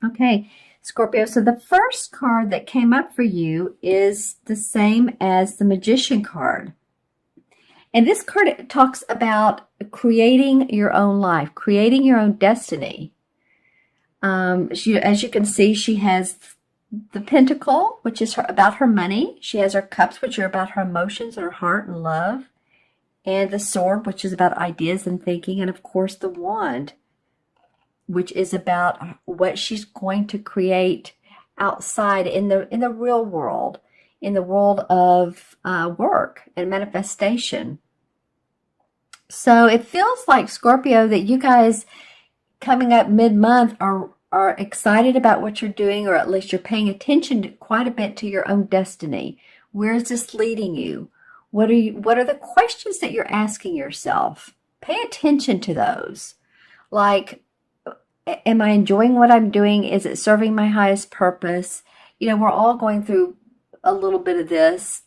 Okay, Scorpio. So the first card that came up for you is the same as the Magician card. And this card talks about creating your own life, creating your own destiny. As you can see, she has the Pentacle, which is about her money. She has her Cups, which are about her emotions and her heart and love. And the Sword, which is about ideas and thinking. And of course, the Wand, which is about what she's going to create outside in the real world, in the world of work and manifestation. So it feels like, Scorpio, that you guys coming up mid-month are excited about what you're doing, or at least you're paying attention quite a bit to your own destiny. Where is this leading you? What are the questions that you're asking yourself? Pay attention to those. Like, am I enjoying what I'm doing? Is it serving my highest purpose? We're all going through a little bit of this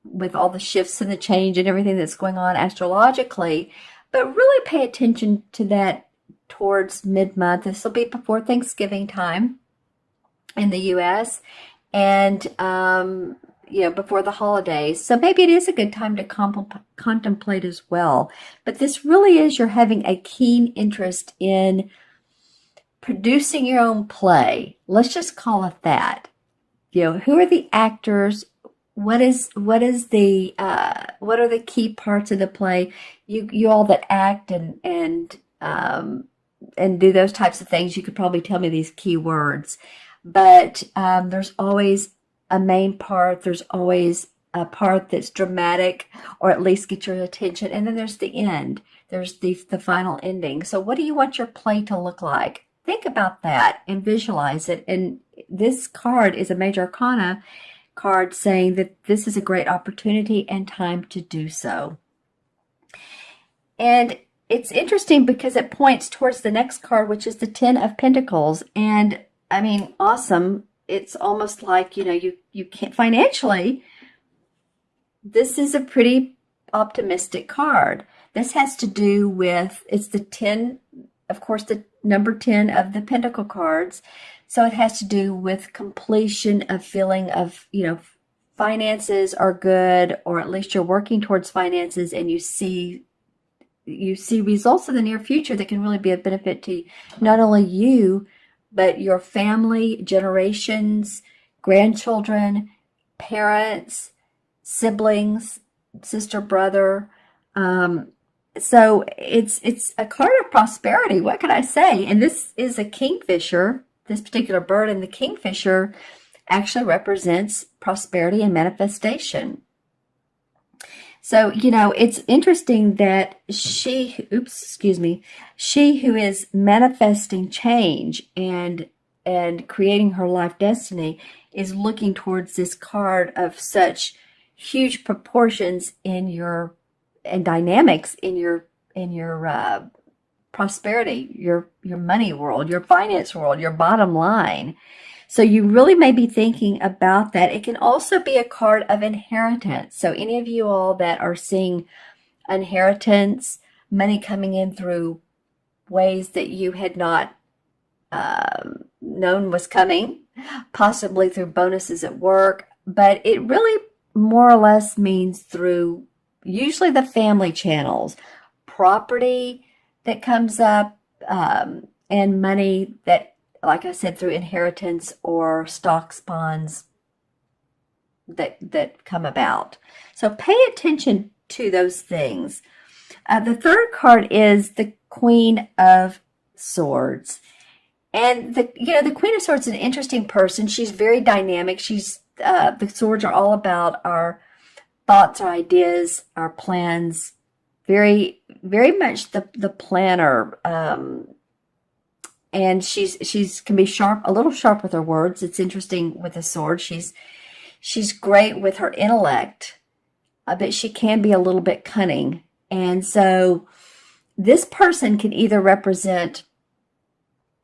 with all the shifts and the change and everything that's going on astrologically, but really pay attention to that towards mid-month. This will be before Thanksgiving time in the U.S. and before the holidays. So maybe it is a good time to contemplate as well. But this really is, you're having a keen interest in producing your own play. Let's just call it that. Who are the actors? What are the key parts of the play? You all that act and do those types of things, you could probably tell me these key words. But there's always a main part. There's always a part that's dramatic, or at least get your attention. And then there's the end. There's the final ending. So what do you want your play to look like? Think about that and visualize it. And this card is a Major Arcana card saying that this is a great opportunity and time to do so. And it's interesting because it points towards the next card, which is the Ten of Pentacles. And I mean, awesome. It's almost like, you can't financially, this is a pretty optimistic card. This has to do with, it's the 10, of course, the number 10 of the Pentacle cards. So it has to do with completion, of feeling of, finances are good, or at least you're working towards finances, and you see results in the near future that can really be a benefit to not only you, but your family, generations, grandchildren, parents, siblings, sister, brother. So it's a card of prosperity. What can I say? And this is a kingfisher, this particular bird, and the kingfisher actually represents prosperity and manifestation. So, it's interesting that she who is manifesting change and creating her life destiny is looking towards this card of such huge proportions and dynamics in your prosperity, your money world, your finance world, your bottom line. So you really may be thinking about that. It can also be a card of inheritance. So any of you all that are seeing inheritance, money coming in through ways that you had not known was coming, possibly through bonuses at work, but it really more or less means through usually the family channels, property that comes up, and money that, like I said, through inheritance or stocks, bonds that come about. So pay attention to those things. The third card is the Queen of Swords. And the Queen of Swords is an interesting person. She's very dynamic. The swords are all about our thoughts, our ideas, our plans. Very, very much the planner. And she's can be sharp, a little sharp with her words. It's interesting with the sword. She's great with her intellect, but she can be a little bit cunning. And so this person can either represent,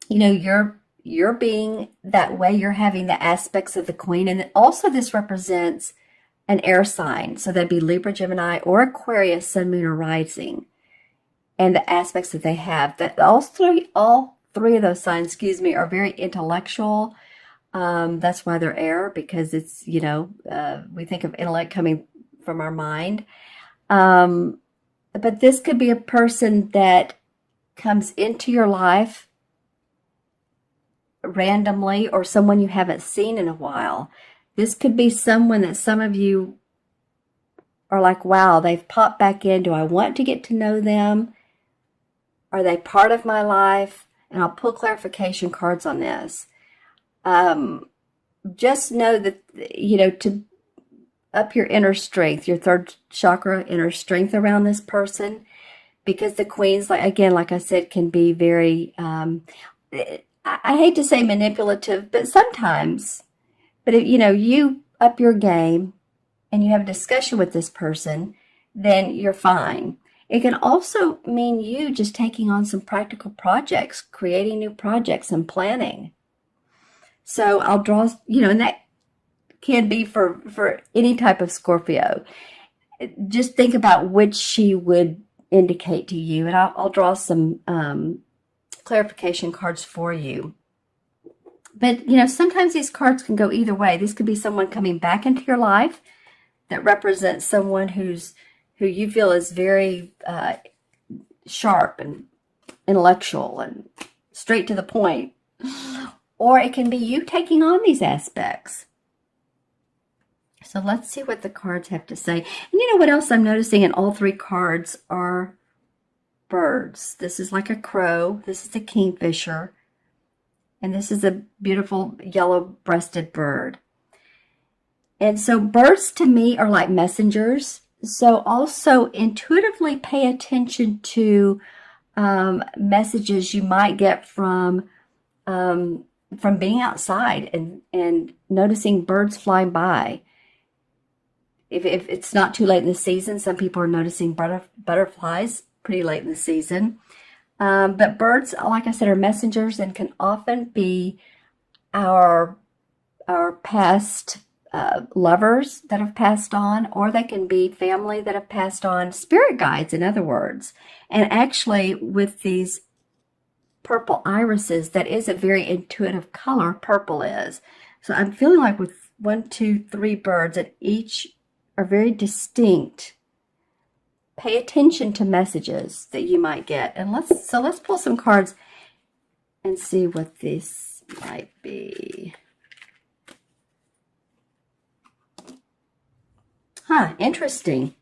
you're being that way, you're having the aspects of the queen, and also this represents an air sign. So that'd be Libra, Gemini, or Aquarius, sun, moon, or rising, and the aspects that they have. That all three of those signs, excuse me, are very intellectual. That's why they're air, because it's, we think of intellect coming from our mind. But this could be a person that comes into your life randomly, or someone you haven't seen in a while. This could be someone that some of you are like, wow, they've popped back in. Do I want to get to know them? Are they part of my life? And I'll pull clarification cards on this. Just know that, to up your inner strength, your third chakra, inner strength around this person, because the queens, like I said, can be very, I hate to say manipulative, but sometimes. But if you up your game and you have a discussion with this person, then you're fine. It can also mean you just taking on some practical projects, creating new projects and planning. So I'll draw, and that can be for any type of Scorpio. Just think about which she would indicate to you, and I'll draw some clarification cards for you. But, sometimes these cards can go either way. This could be someone coming back into your life that represents someone who you feel is very sharp and intellectual and straight to the point. Or it can be you taking on these aspects. So let's see what the cards have to say. And what else I'm noticing in all three cards are birds. This is like a crow. This is a kingfisher. And this is a beautiful yellow-breasted bird. And so birds to me are like messengers. So also intuitively pay attention to messages you might get from being outside and noticing birds flying by. If it's not too late in the season, some people are noticing butterflies pretty late in the season. But birds, like I said, are messengers and can often be our past lovers that have passed on, or they can be family that have passed on, spirit guides, in other words. And actually, with these purple irises, that is a very intuitive color, purple is. So I'm feeling like with 1, 2, 3 birds, that each are very distinct. Pay attention to messages that you might get. And let's pull some cards and see what this might be. Interesting.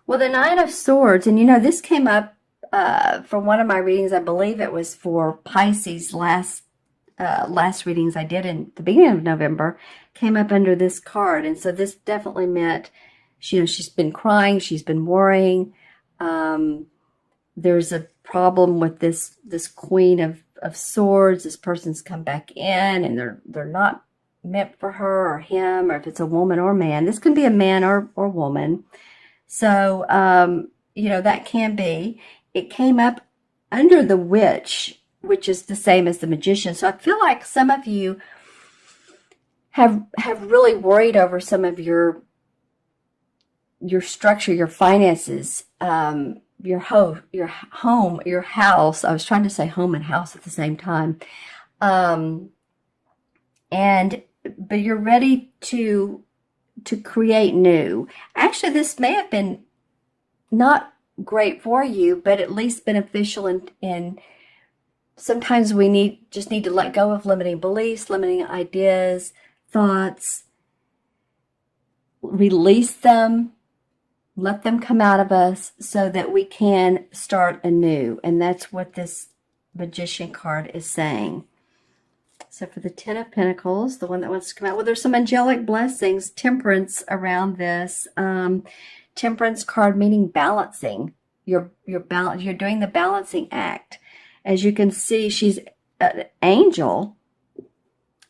Well, the Nine of Swords, and this came up from one of my readings. I believe it was for Pisces last readings I did in the beginning of November, came up under this card. And so this definitely meant, she's been crying, she's been worrying. There's a problem with this Queen of Swords. This person's come back in and they're not meant for her or him, or if it's a woman or man. This can be a man or woman. So, that can be. It came up under the Witch, which is the same as the Magician. So I feel like some of you have really worried over some of your structure, your finances, your home, your house. I was trying to say home and house at the same time. But you're ready to create new. Actually, this may have been not great for you, but at least beneficial in sometimes we just need to let go of limiting beliefs, limiting ideas, thoughts, release them, let them come out of us so that we can start anew. And that's what this Magician card is saying. So for the Ten of Pentacles, the one that wants to come out, well, there's some angelic blessings, temperance around this. Temperance card meaning balancing. You're doing the balancing act. As you can see, she's an angel,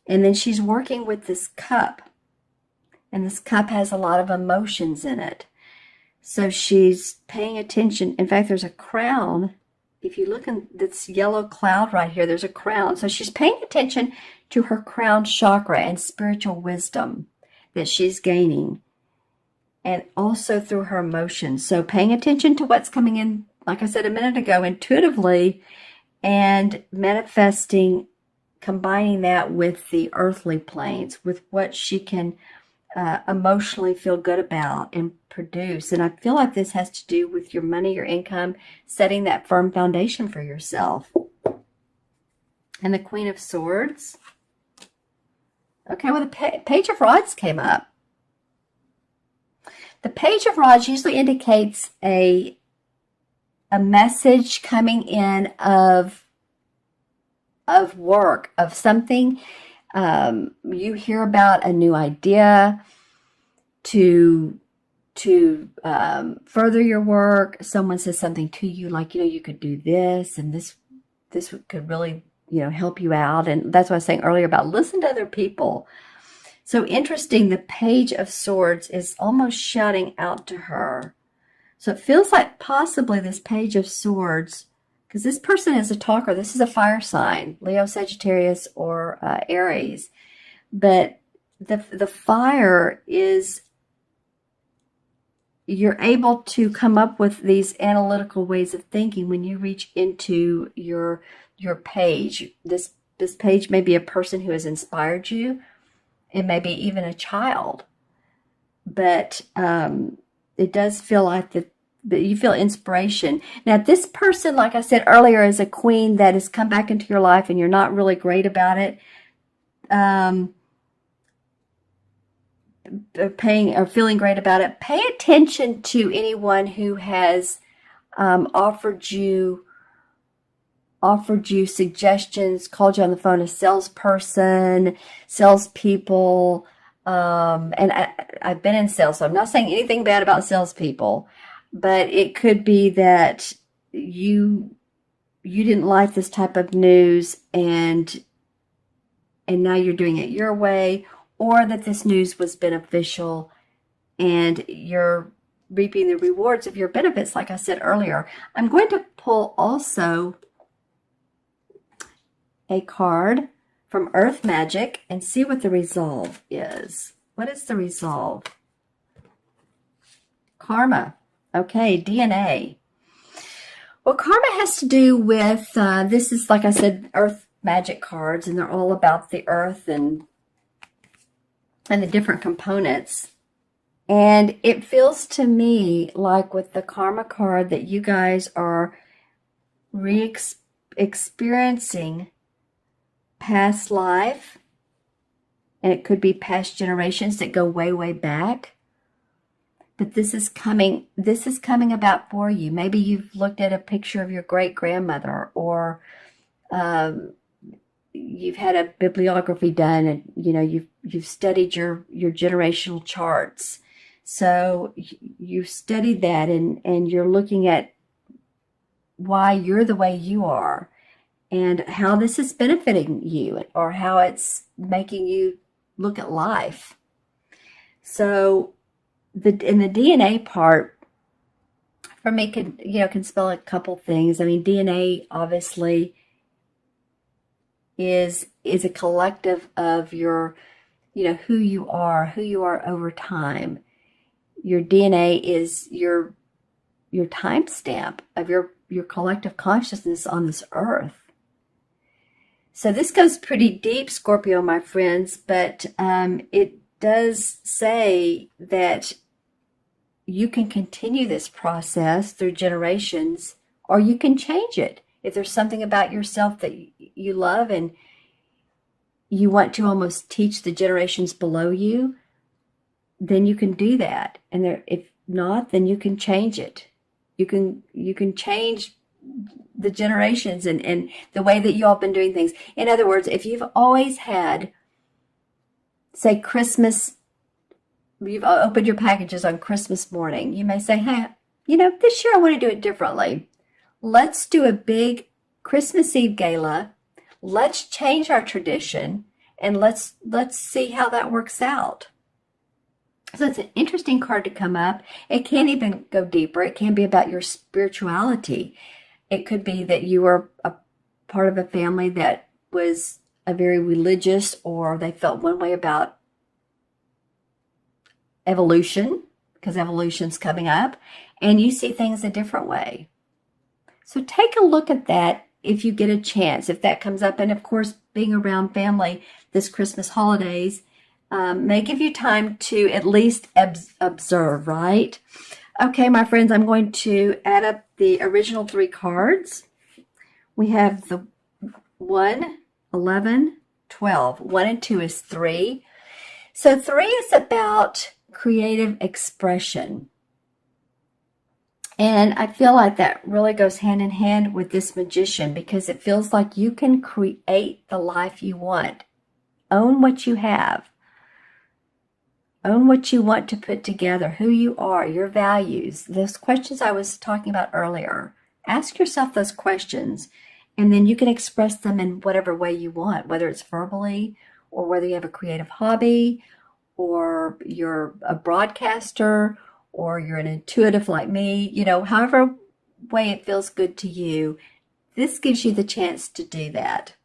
and then she's working with this cup. And this cup has a lot of emotions in it. So she's paying attention. In fact, there's a crown. If you look in this yellow cloud right here, there's a crown. So she's paying attention to her crown chakra and spiritual wisdom that she's gaining. And also through her emotions. So paying attention to what's coming in, like I said a minute ago, intuitively, and manifesting, combining that with the earthly planes, with what she can emotionally feel good about and produce. And I feel like this has to do with your money, your income, setting that firm foundation for yourself. And the Queen of Swords. Okay, well, the Page of Rods came up. The Page of Rods usually indicates a message coming in of work, of something. You hear about a new idea to further your work. Someone says something to you like, you could do this, and this could really, help you out. And that's what I was saying earlier about listen to other people. So interesting, the Page of Swords is almost shouting out to her. So it feels like possibly this Page of Swords, because this person is a talker. This is a fire sign, Leo, Sagittarius, or Aries. But the fire is, you're able to come up with these analytical ways of thinking when you reach into your page. This page may be a person who has inspired you. It may be even a child. But it does feel like that you feel inspiration. Now, this person, like I said earlier, is a queen that has come back into your life and you're not really great about it. Feeling great about it. Pay attention to anyone who has offered you suggestions, called you on the phone, a salesperson, salespeople. And I've been in sales, so I'm not saying anything bad about salespeople, but it could be that you didn't like this type of news, and now you're doing it your way, or that this news was beneficial and you're reaping the rewards of your benefits, like I said earlier. I'm going to pull also a card from Earth Magic and see what the resolve is. What is the resolve? Karma. Okay, DNA. Well, karma has to do with, this is, like I said, Earth Magic cards, and they're all about the earth and the different components. And it feels to me like with the karma card that you guys are experiencing past life, and it could be past generations that go way, way back. But this is coming about for you. Maybe you've looked at a picture of your great-grandmother, or you've had a bibliography done, and you've studied your generational charts. So you've studied that, and you're looking at why you're the way you are, and how this is benefiting you, or how it's making you look at life. So in the DNA part, for me, can spell a couple things. I mean, DNA obviously is a collective of your, who you are over time. Your DNA is your timestamp of your collective consciousness on this earth. So this goes pretty deep, Scorpio, my friends, but it does say that you can continue this process through generations, or you can change it. If there's something about yourself that you love and you want to almost teach the generations below you, then you can do that. And if not, then you can change it. You can change the generations and the way that you all have been doing things. In other words, if you've always had, say, Christmas, you've opened your packages on Christmas morning, you may say, hey, this year I want to do it differently. Let's do a big Christmas Eve gala. Let's change our tradition, and let's see how that works out. So it's an interesting card to come up. It can even go deeper. It can be about your spirituality. It could be that you were a part of a family that was a very religious, or they felt one way about evolution, because evolution's coming up, and you see things a different way. So take a look at that if you get a chance, if that comes up. And of course, being around family this Christmas holidays may give you time to at least observe, right? Okay, my friends, I'm going to add up the original 3 cards. We have the 1, 11, 12. 1 and 2 is 3. So 3 is about creative expression. And I feel like that really goes hand in hand with this Magician, because it feels like you can create the life you want. Own what you have. Own what you want to put together, who you are, your values, those questions I was talking about earlier. Ask yourself those questions, and then you can express them in whatever way you want, whether it's verbally or whether you have a creative hobby or you're a broadcaster or you're an intuitive like me, however way it feels good to you. This gives you the chance to do that.